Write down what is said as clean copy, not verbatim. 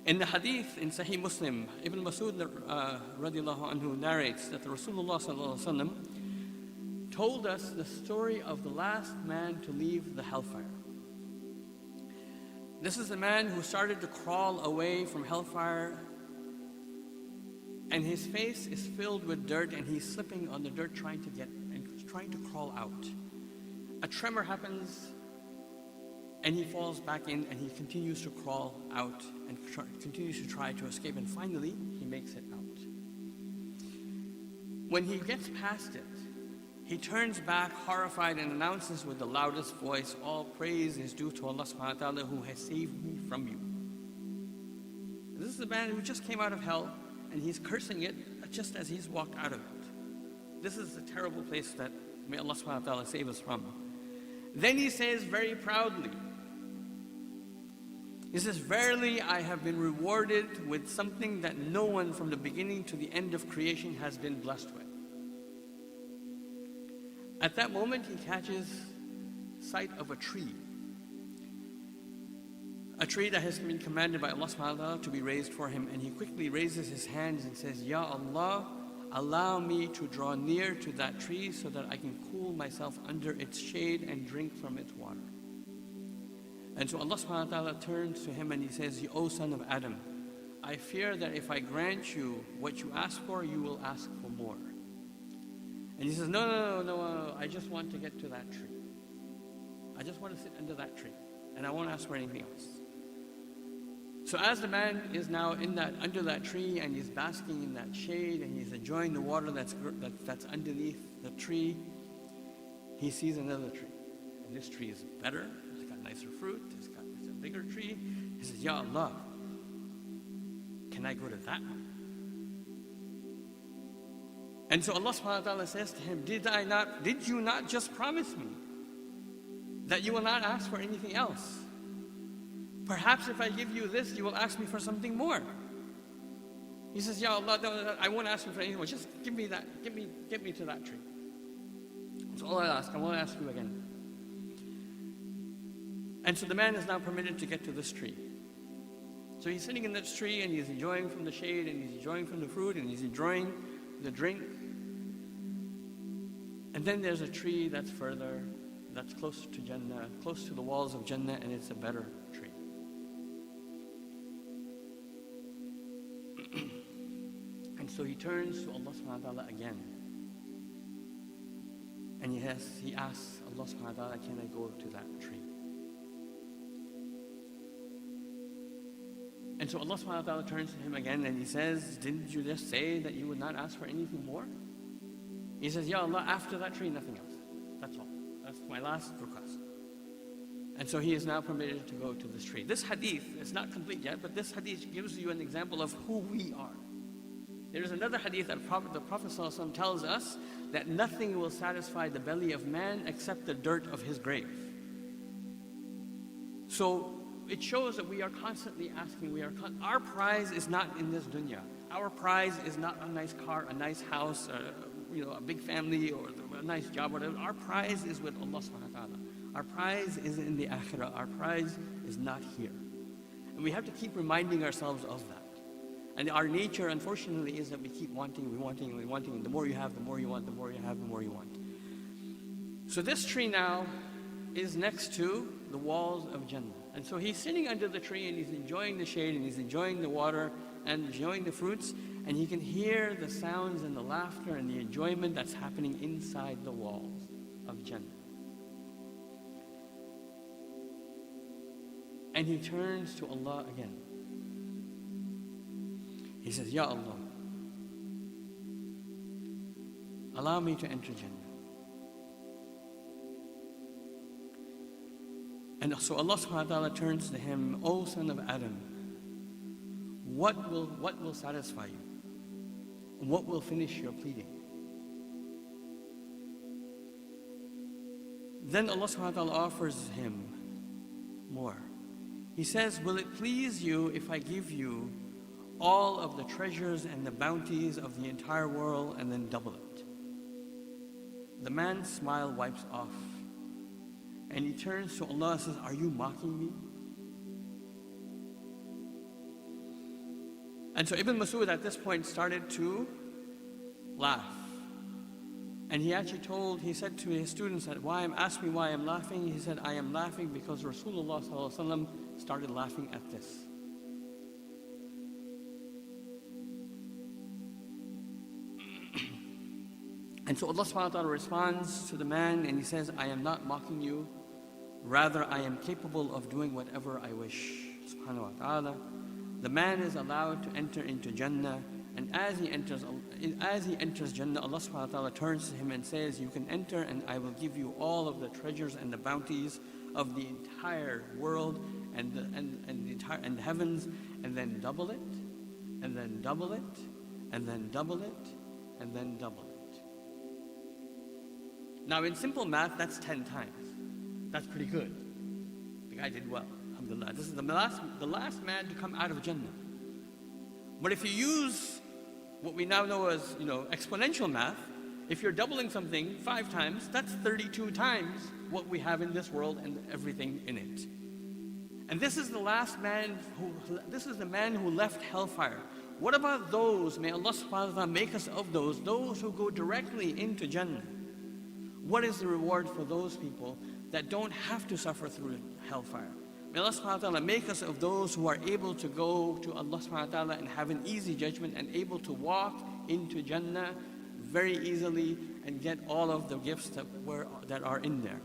In the hadith in Sahih Muslim, Ibn Masud radiallahu anhu narrates that the Rasulullah sallallahu alaihi wasallam told us the story of the last man to leave the hellfire. This is the man who started to crawl away from hellfire, and his face is filled with dirt, and he's slipping on the dirt trying to crawl out. A tremor happens, and he falls back in, and he continues to crawl out and continues to try to escape, and finally he makes it out. When he gets past it, he turns back horrified and announces with the loudest voice, "All praise is due to Allah subhanahu wa ta'ala who has saved me from you." This is the man who just came out of hell, and he's cursing it just as he's walked out of it. This is a terrible place that may Allah subhanahu wa ta'ala save us from. Then he says very proudly, he says, "Verily I have been rewarded with something that no one from the beginning to the end of creation has been blessed with." At that moment he catches sight of a tree that has been commanded by Allah subhanahu wa ta'ala to be raised for him, and he quickly raises his hands and says, "Ya Allah, allow me to draw near to that tree so that I can cool myself under its shade and drink from its water." And so Allah subhanahu wa ta'ala turns to him and he says, "O son of Adam, I fear that if I grant you what you ask for, you will ask for more." And he says, No, I just want to get to that tree. I just want to sit under that tree, and I won't ask for anything else. So as the man is now under that tree, and he's basking in that shade, and he's enjoying the water that's underneath the tree, he sees another tree. And this tree is better, it's got nicer fruit, it's a bigger tree. He says, "Ya Allah, can I go to that one?" And so Allah subhanahu wa ta'ala says to him, did you not just promise me that you will not ask for anything else? Perhaps if I give you this, you will ask me for something more. He says, "Ya Allah, no, I won't ask you for anything more. Just give me that, get me to that tree. That's all I ask. I won't ask you again." And so the man is now permitted to get to this tree. So he's sitting in this tree, and he's enjoying from the shade, and he's enjoying from the fruit, and he's enjoying the drink. And then there's a tree that's further, that's close to Jannah, close to the walls of Jannah, and it's a better tree. And so he turns to Allah subhanahu wa ta'ala again. And he asks Allah subhanahu wa ta'ala, "Can I go to that tree?" And so Allah subhanahu wa ta'ala turns to him again and he says, "Didn't you just say that you would not ask for anything more?" He says, "Ya Allah, after that tree, nothing else. That's all. That's my last request." And so he is now permitted to go to this tree. This hadith is not complete yet, but this hadith gives you an example of who we are. There is another hadith that the Prophet ﷺ tells us that nothing will satisfy the belly of man except the dirt of his grave. So it shows that we are constantly asking, our prize is not in this dunya. Our prize is not a nice car, a nice house, a big family, or a nice job, whatever. Our prize is with Allah subhanahu wa ta'ala. Our prize is in the akhirah. Our prize is not here. And we have to keep reminding ourselves of that. And our nature, unfortunately, is that we keep wanting. And the more you have, the more you want. The more you have, the more you want. So this tree now is next to the walls of Jannah. And so he's sitting under the tree, and he's enjoying the shade, and he's enjoying the water, and enjoying the fruits, and he can hear the sounds and the laughter and the enjoyment that's happening inside the walls of Jannah. And he turns to Allah again. He says, "Ya Allah, allow me to enter Jannah." And so Allah subhanahu wa ta'ala turns to him, "O son of Adam, what will satisfy you? What will finish your pleading?" Then Allah subhanahu wa ta'ala offers him more. He says, "Will it please you if I give you all of the treasures and the bounties of the entire world and then double it?" The man's smile wipes off, and he turns to Allah and says, "Are you mocking me?" And so Ibn Mas'ud at this point started to laugh. And he actually he said to his students that, ask me why I'm laughing. He said, I am laughing because Rasulullah ﷺ started laughing at this. And so Allah subhanahu wa ta'ala responds to the man and he says, I am not mocking you. Rather, I am capable of doing whatever I wish. Subhanahu wa ta'ala. The man is allowed to enter into Jannah. And as he enters Jannah, Allah subhanahu wa ta'ala turns to him and says, you can enter and I will give you all of the treasures and the bounties of the entire world and the heavens, and then double it, and then double it, and then double it, and then double it. Now in simple math, that's 10 times. That's pretty good. The guy did well, alhamdulillah. This is the last man to come out of Jannah. But if you use what we now know as, exponential math, if you're doubling something 5 times, that's 32 times what we have in this world and everything in it. And this is the man who left hellfire. What about those, may Allah subhanahu wa ta'ala make us of those who go directly into Jannah? What is the reward for those people that don't have to suffer through hellfire? May Allah subhanahu wa ta'ala make us of those who are able to go to Allah subhanahu wa ta'ala and have an easy judgment and able to walk into Jannah very easily and get all of the gifts that are in there.